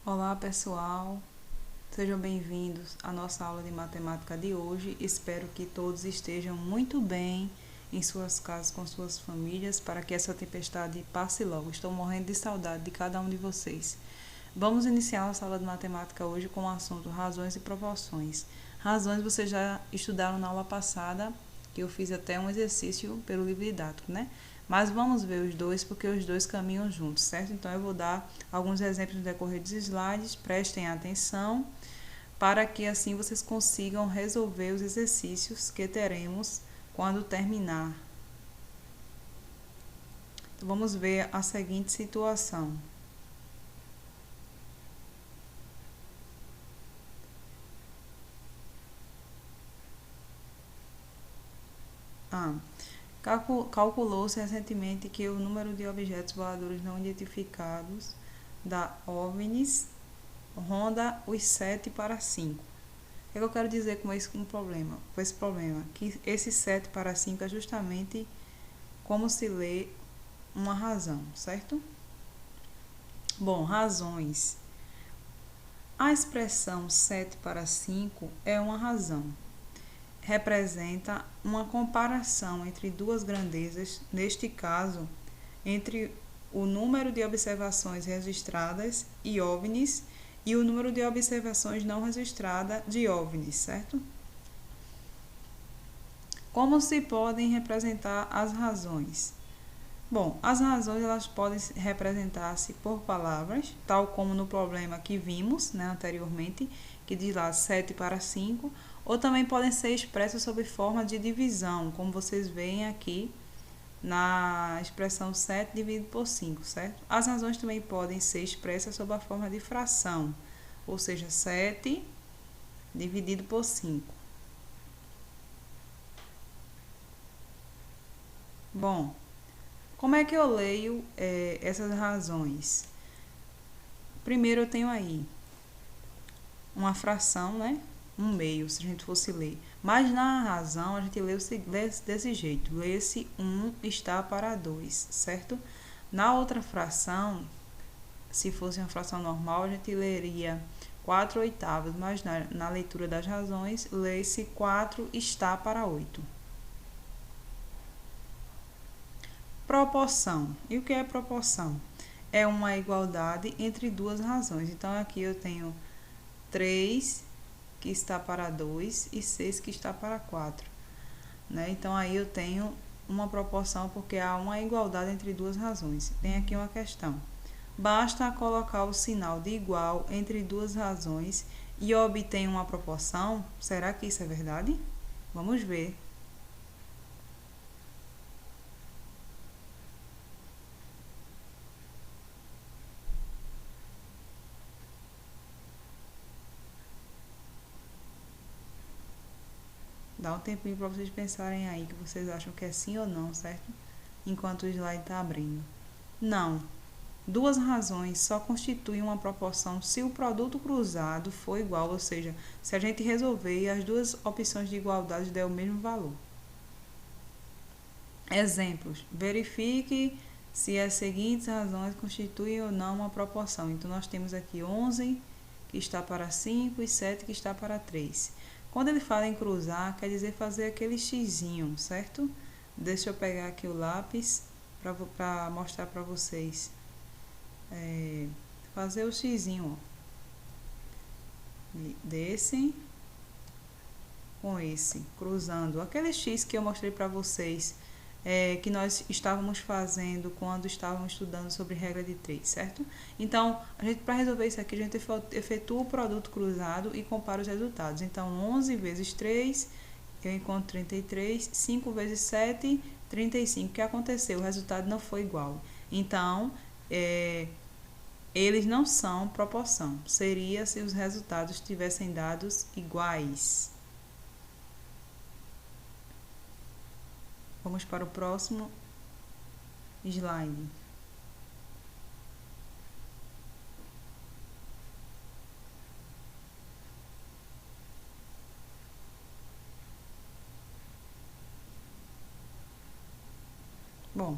Olá pessoal, sejam bem-vindos à nossa aula de matemática de hoje. Espero que todos estejam muito bem em suas casas com suas famílias para que essa tempestade passe logo. Estou morrendo de saudade de cada um de vocês. Vamos iniciar nossa aula de matemática hoje com o assunto razões e proporções. Razões vocês já estudaram na aula passada, que eu fiz até um exercício pelo livro didático, né? Mas vamos ver os dois, porque os dois caminham juntos, certo? Então, eu vou dar alguns exemplos no decorrer dos slides, prestem atenção, para que assim vocês consigam resolver os exercícios que teremos quando terminar. Então, vamos ver a seguinte situação. Calculou-se recentemente que o número de objetos voadores não identificados da OVNIs ronda os 7 para 5. O que eu quero dizer com esse problema? Com esse problema, que esse 7 para 5 é justamente como se lê uma razão, certo? Bom, razões. A expressão 7 para 5 é uma razão. Representa uma comparação entre duas grandezas, neste caso, entre o número de observações registradas e OVNIs e o número de observações não registradas de OVNIs, certo? Como se podem representar as razões? Bom, as razões elas podem representar-se por palavras, tal como no problema que vimos, né, anteriormente, que diz lá 7 para 5, ou também podem ser expressas sob forma de divisão, como vocês veem aqui na expressão 7 dividido por 5, certo? As razões também podem ser expressas sob a forma de fração, ou seja, 7 dividido por 5. Bom, como é que eu leio essas razões? Primeiro eu tenho aí uma fração, né? Um meio, se a gente fosse ler. Mas na razão a gente lê desse jeito. Lê-se 1 está para 2, certo? Na outra fração, se fosse uma fração normal, a gente leria 4 oitavos, mas na leitura das razões, lê-se 4 está para 8. Proporção. E o que é proporção? É uma igualdade entre duas razões. Então, aqui eu tenho 3 que está para 2 e 6 que está para 4. Né? Então, aí eu tenho uma proporção porque há uma igualdade entre duas razões. Tem aqui uma questão. Basta colocar o sinal de igual entre duas razões e obter uma proporção? Será que isso é verdade? Vamos ver. Dá um tempinho para vocês pensarem aí que vocês acham que é sim ou não, certo? Enquanto o slide está abrindo. Não. Duas razões só constituem uma proporção se o produto cruzado for igual, ou seja, se a gente resolver e as duas opções de igualdade der o mesmo valor. Exemplos. Verifique se as seguintes razões constituem ou não uma proporção. Então, nós temos aqui 11 que está para 5 e 7 que está para 3. Quando ele fala em cruzar, quer dizer fazer aquele xizinho, certo? Deixa eu pegar aqui o lápis para mostrar para vocês. Fazer o xizinho, ó. Desse com esse, cruzando. Aquele X que eu mostrei para vocês, que nós estávamos fazendo quando estávamos estudando sobre regra de 3, certo? Então, para resolver isso aqui, a gente efetua o produto cruzado e compara os resultados. Então, 11 vezes 3, eu encontro 33, 5 vezes 7, 35. O que aconteceu? O resultado não foi igual. Então, eles não são proporção. Seria se os resultados tivessem dados iguais. Vamos para o próximo slide. Bom,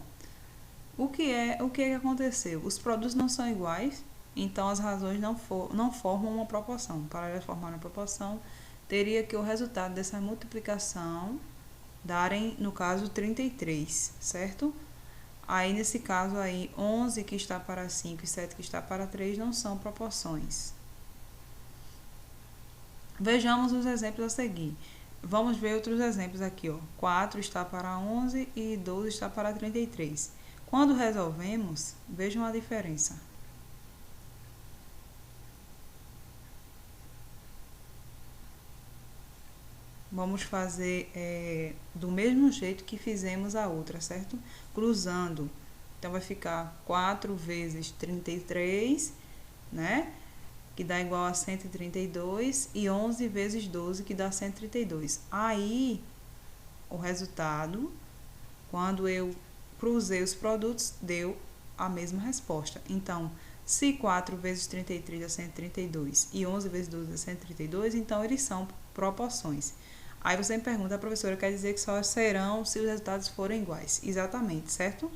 o que aconteceu? Os produtos não são iguais, então as razões não formam uma proporção. Para elas formarem uma proporção, teria que o resultado dessa multiplicação darem, no caso, 33, certo? Aí, nesse caso aí, 11 que está para 5 e 7 que está para 3 não são proporções. Vejamos os exemplos a seguir. Vamos ver outros exemplos aqui, ó. 4 está para 11 e 12 está para 33. Quando resolvemos, vejam a diferença. Vamos fazer do mesmo jeito que fizemos a outra, certo? Cruzando. Então, vai ficar 4 vezes 33, né? Que dá igual a 132, e 11 vezes 12, que dá 132. Aí, o resultado, quando eu cruzei os produtos, deu a mesma resposta. Então, se 4 vezes 33 dá 132 e 11 vezes 12 dá 132, então eles são proporções. Aí você me pergunta, professora, quer dizer que só serão se os resultados forem iguais? Exatamente, certo?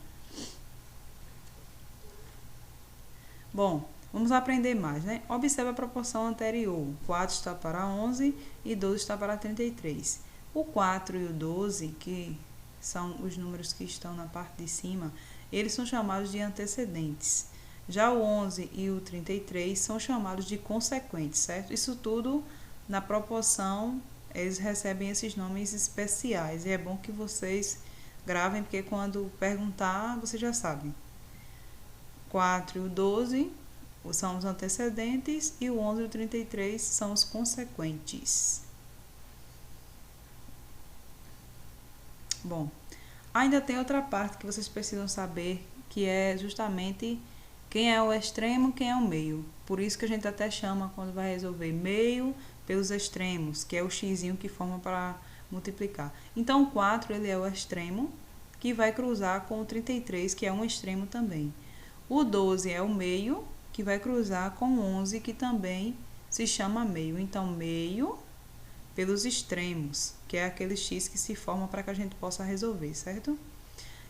Bom, vamos aprender mais, né? Observe a proporção anterior. 4 está para 11 e 12 está para 33. O 4 e o 12, que são os números que estão na parte de cima, eles são chamados de antecedentes. Já o 11 e o 33 são chamados de consequentes, certo? Isso tudo na proporção, eles recebem esses nomes especiais. E é bom que vocês gravem, porque quando perguntar, vocês já sabem. 4 e o 12 são os antecedentes e o 11 e o 33 são os consequentes. Bom, ainda tem outra parte que vocês precisam saber, que é justamente quem é o extremo, quem é o meio. Por isso que a gente até chama, quando vai resolver, meio pelos extremos, que é o xizinho que forma para multiplicar. Então, o 4 ele é o extremo, que vai cruzar com o 33, que é um extremo também. O 12 é o meio, que vai cruzar com o 11, que também se chama meio. Então, meio pelos extremos, que é aquele x que se forma para que a gente possa resolver, certo?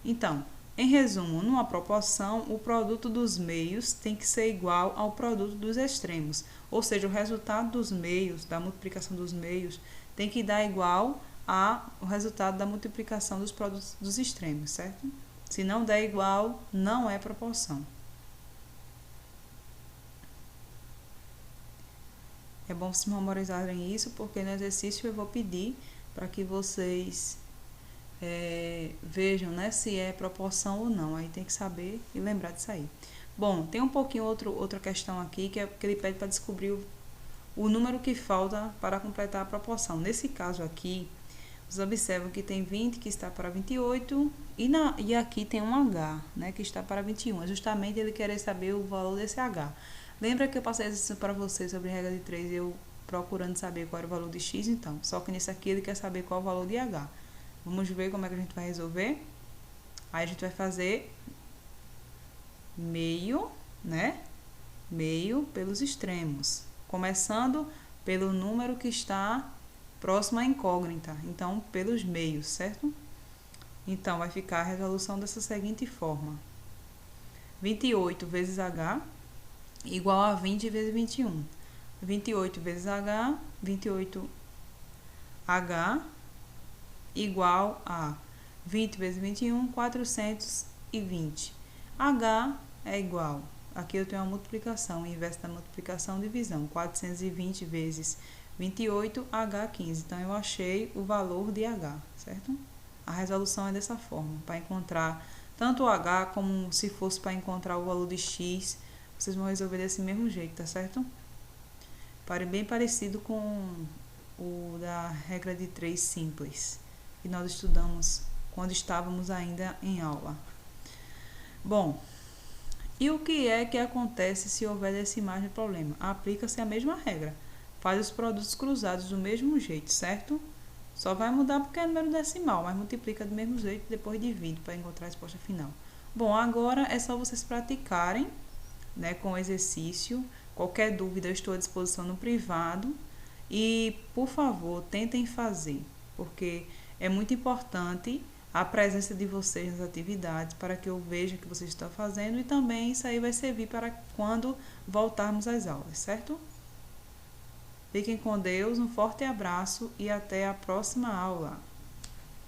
Então, em resumo, numa proporção, o produto dos meios tem que ser igual ao produto dos extremos. Ou seja, o resultado dos meios, da multiplicação dos meios, tem que dar igual ao resultado da multiplicação dos produtos dos extremos, certo? Se não der igual, não é proporção. É bom vocês memorizarem isso, porque no exercício eu vou pedir para que vocês vejam, né, se é proporção ou não. Aí tem que saber e lembrar disso aí. Bom, tem um pouquinho outra questão aqui, que ele pede para descobrir o número que falta para completar a proporção. Nesse caso aqui, vocês observam que tem 20 que está para 28 e aqui tem um H, né, que está para 21. É justamente ele querer saber o valor desse H. Lembra que eu passei exercício para vocês sobre regra de 3 e eu procurando saber qual era o valor de X? Então, só que nesse aqui ele quer saber qual é o valor de H. Vamos ver como é que a gente vai resolver. Aí a gente vai fazer meio, né? Meio pelos extremos. Começando pelo número que está próximo à incógnita. Então, pelos meios, certo? Então, vai ficar a resolução dessa seguinte forma. 28 vezes H igual a 20 vezes 21. 28 vezes H, 28H igual a 20 vezes 21, 420. H é igual, aqui eu tenho uma multiplicação, inverso da multiplicação, divisão. 420 vezes 28, H 15. Então, eu achei o valor de H, certo? A resolução é dessa forma, para encontrar tanto o H como se fosse para encontrar o valor de X, vocês vão resolver desse mesmo jeito, tá certo? Bem parecido com o da regra de 3 simples, que nós estudamos quando estávamos ainda em aula. Bom, e o que é que acontece se houver decimais no problema? Aplica-se a mesma regra. Faz os produtos cruzados do mesmo jeito, certo? Só vai mudar porque é número decimal, mas multiplica do mesmo jeito e depois divide para encontrar a resposta final. Bom, agora é só vocês praticarem, né, com o exercício. Qualquer dúvida eu estou à disposição no privado e, por favor, tentem fazer, porque é muito importante a presença de vocês nas atividades, para que eu veja que vocês estão fazendo, e também isso aí vai servir para quando voltarmos às aulas, certo? Fiquem com Deus, um forte abraço e até a próxima aula.